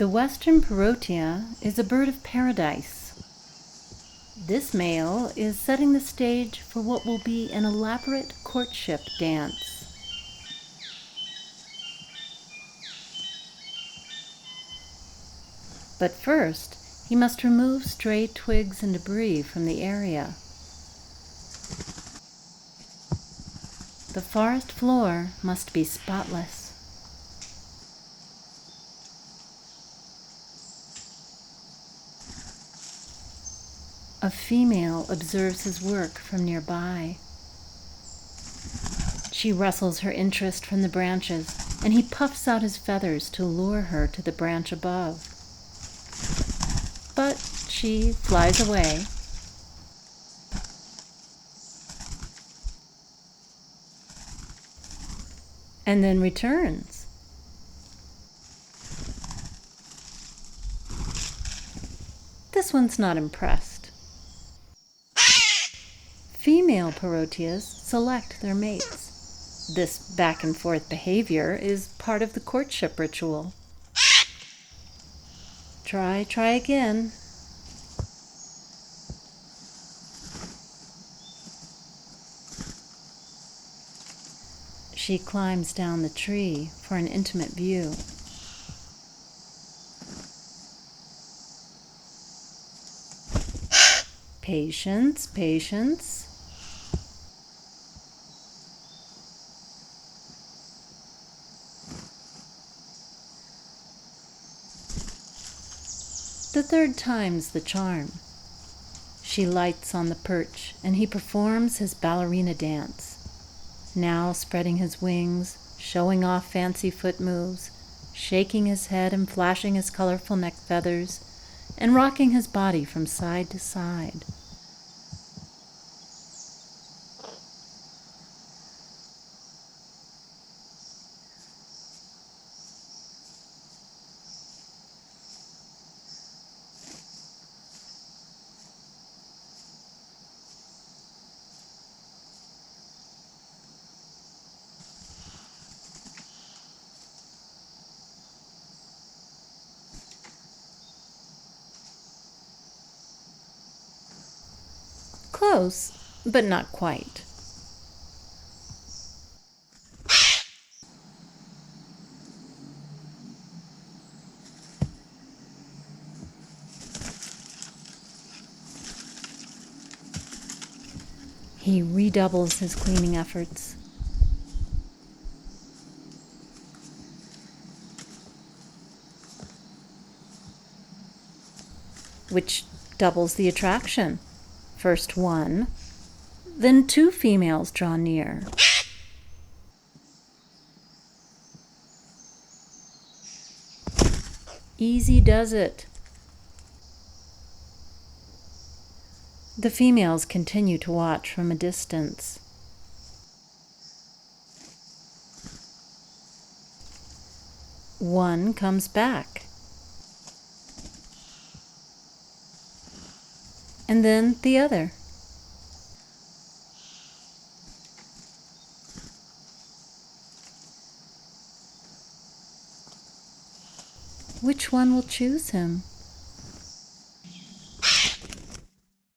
The western parotia is a bird of paradise. This male is setting the stage for what will be an elaborate courtship dance. But first, he must remove stray twigs and debris from the area. The forest floor must be spotless. A female observes his work from nearby. She rustles her interest from the branches, and he puffs out his feathers to lure her to the branch above. But she flies away. And then returns. This one's not impressed. Female parotias select their mates. This back and forth behavior is part of the courtship ritual. Try again. She climbs down the tree for an intimate view. Patience, patience. The third time's the charm. She lights on the perch, and he performs his ballerina dance, now spreading his wings, showing off fancy foot moves, shaking his head and flashing his colorful neck feathers, and rocking his body from side to side. Close, but not quite. He redoubles his cleaning efforts. Which doubles the attraction. First one, then two females draw near. Easy does it. The females continue to watch from a distance. One comes back. And then the other. Which one will choose him?